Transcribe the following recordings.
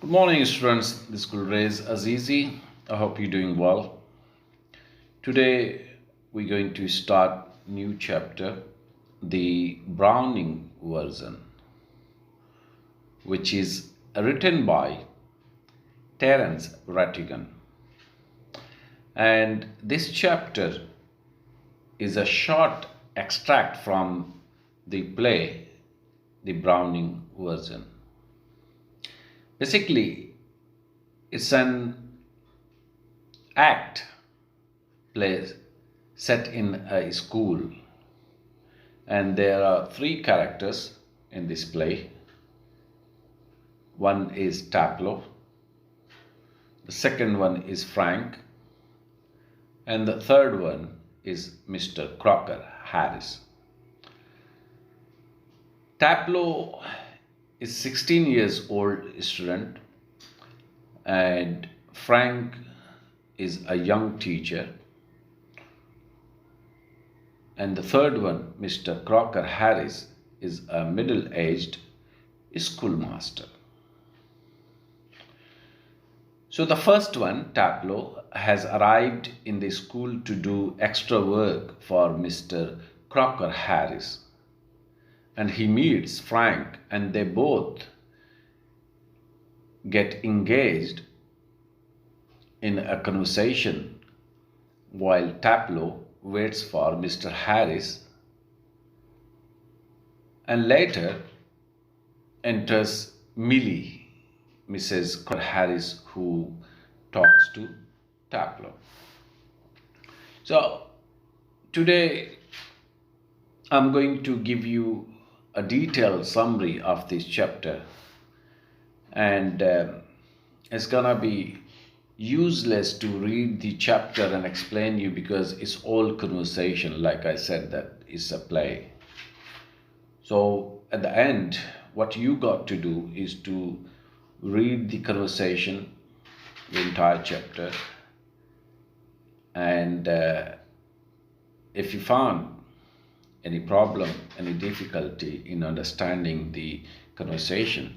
Good morning, students. This school is Azizi. I hope you're doing well. Today, we're going to start new chapter, the Browning version, which is written by Terence Rattigan. And this chapter is a short extract from the play, the Browning version. Basically, it's an act play set in a school, and there are three characters in this play. One is Taplow, the second one is Frank, and the third one is Mr. Crocker Harris. Taplow is 16 years old student, and Frank is a young teacher, and the third one, Mr. Crocker Harris, is a middle-aged schoolmaster. So the first one, Taplow, has arrived in the school to do extra work for Mr. Crocker Harris, and he meets Frank, and they both get engaged in a conversation while Taplow waits for Mr. Harris, and later enters Millie, Mrs. Harris, who talks to Taplow. So today I'm going to give you a detailed summary of this chapter, and it's gonna be useless to read the chapter and explain you because it's all conversation. Like I said, that is a play. So at the end, what you got to do is to read the conversation, the entire chapter, and if you found any problem, any difficulty in understanding the conversation,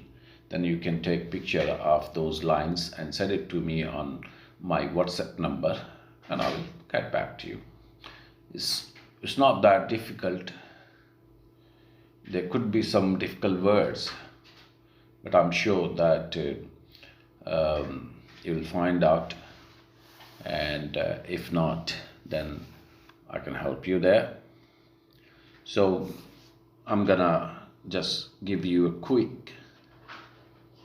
then you can take picture of those lines and send it to me on my WhatsApp number, and I'll get back to you. It's not that difficult. There could be some difficult words, but I'm sure that you will find out, and if not, then I can help you there. So I'm gonna just give you a quick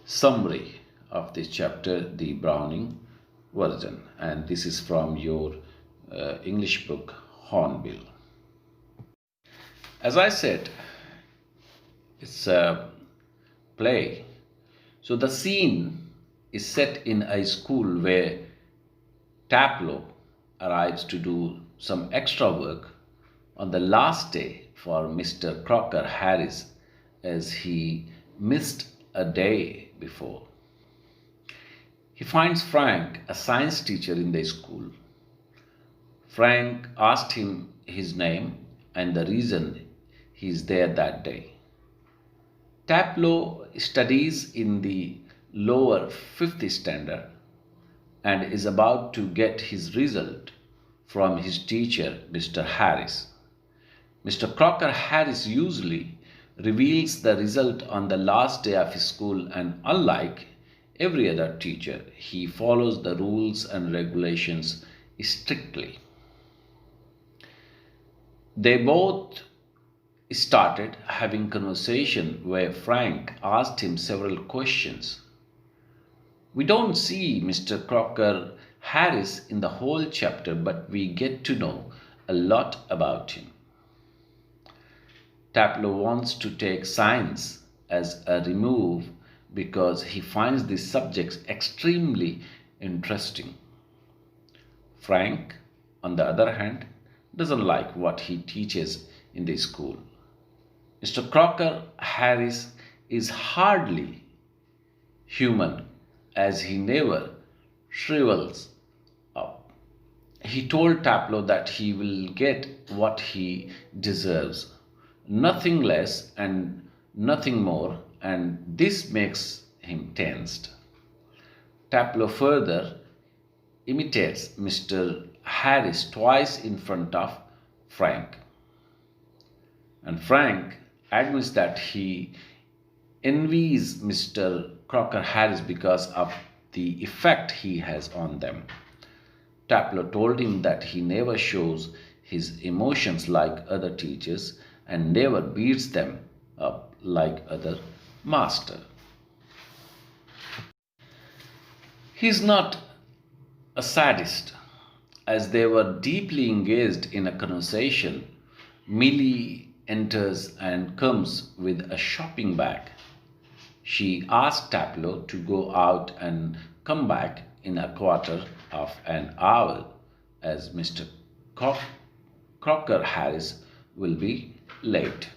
summary of this chapter, the Browning version, and this is from your English book, Hornbill. As I said, it's a play. So the scene is set in a school where Taplow arrives to do some extra work on the last day for Mr. Crocker Harris, as he missed a day before. He finds Frank, a science teacher in the school. Frank asked him his name and the reason he is there that day. Taplow studies in the lower 5th standard and is about to get his result from his teacher, Mr. Harris. Mr. Crocker Harris usually reveals the result on the last day of his school, and unlike every other teacher, he follows the rules and regulations strictly. They both started having conversation where Frank asked him several questions. We don't see Mr. Crocker Harris in the whole chapter, but we get to know a lot about him. Taplow wants to take science as a remove because he finds these subjects extremely interesting. Frank, on the other hand, doesn't like what he teaches in the school. Mr. Crocker Harris is hardly human, as he never shrivels up. He told Taplow that he will get what he deserves, nothing less and nothing more, and this makes him tensed. Taplow further imitates Mr. Harris twice in front of Frank. And Frank admits that he envies Mr. Crocker Harris because of the effect he has on them. Taplow told him that he never shows his emotions like other teachers and never beats them up like other master. He is not a sadist. As they were deeply engaged in a conversation, Millie enters and comes with a shopping bag. She asks Taplow to go out and come back in a quarter of an hour, as Mr. Crocker Harris will be late.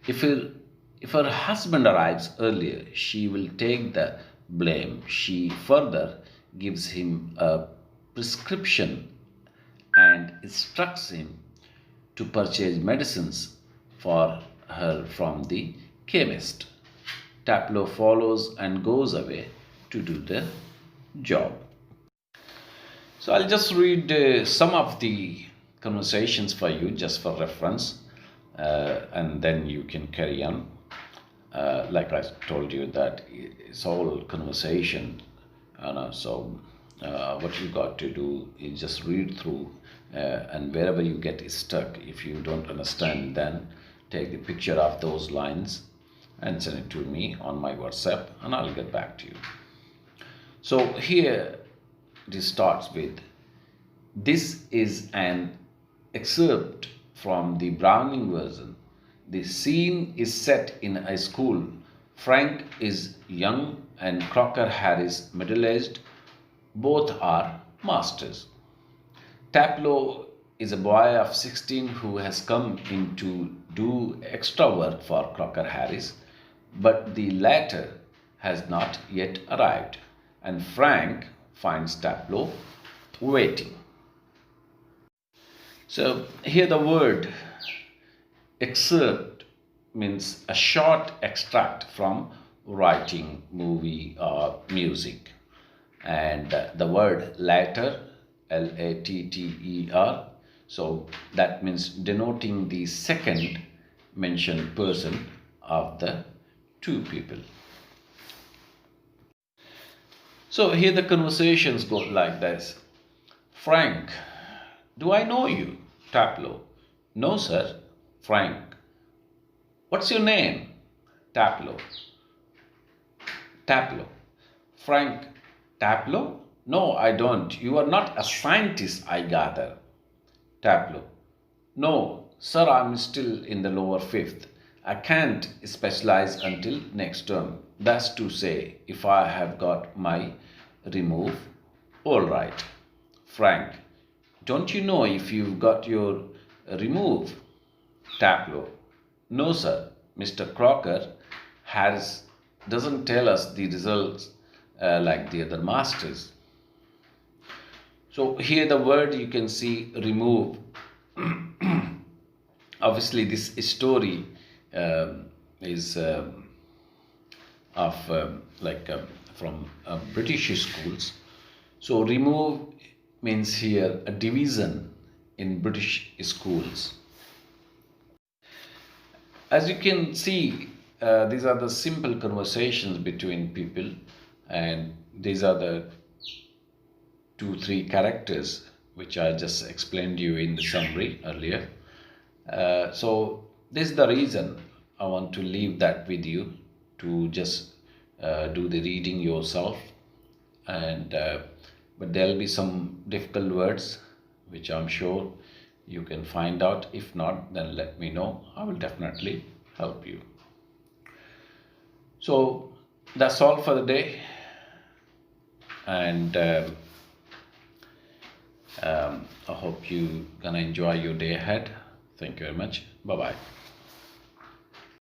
If her husband arrives earlier, she will take the blame. She further gives him a prescription and instructs him to purchase medicines for her from the chemist. Taplow follows and goes away to do the job. So I'll just read some of the conversations for you just for reference, and then you can carry on. Like I told you that it's all conversation, so what you got to do is just read through, and wherever you get stuck, if you don't understand, then take the picture of those lines and send it to me on my WhatsApp, and I'll get back to you. So here it starts with, this is an excerpt from the Browning version. The scene is set in a school. Frank is young and Crocker Harris middle-aged. Both are masters. Taplow is a boy of 16 who has come in to do extra work for Crocker Harris, but the latter has not yet arrived, and Frank finds Taplow waiting. So here the word excerpt means a short extract from writing, movie, or music. And the word latter, Latter, so that means denoting the second mentioned person of the two people. So here the conversations go like this. Frank, do I know you? Taplow, no sir. Frank, what's your name? Taplow, Frank, Taplow? No, I don't. You are not a scientist, I gather. Taplow, no, sir, I'm still in the lower fifth. I can't specialize until next term. That's to say, if I have got my remove, all right. Frank, don't you know if you've got your remove? Taplow, no sir, Mr. Crocker Harris doesn't tell us the results like the other masters. So here the word you can see remove. Obviously this story is from British schools. So remove means here a division in British schools. As you can see, these are the simple conversations between people, and these are the 2-3 characters which I just explained to you in the summary earlier. So this is the reason I want to leave that with you to just do the reading yourself, and but there'll be some difficult words which I'm sure you can find out. If not, then let me know. I will definitely help you. So that's all for the day, and I hope you're gonna enjoy your day ahead. Thank you very much. Bye bye.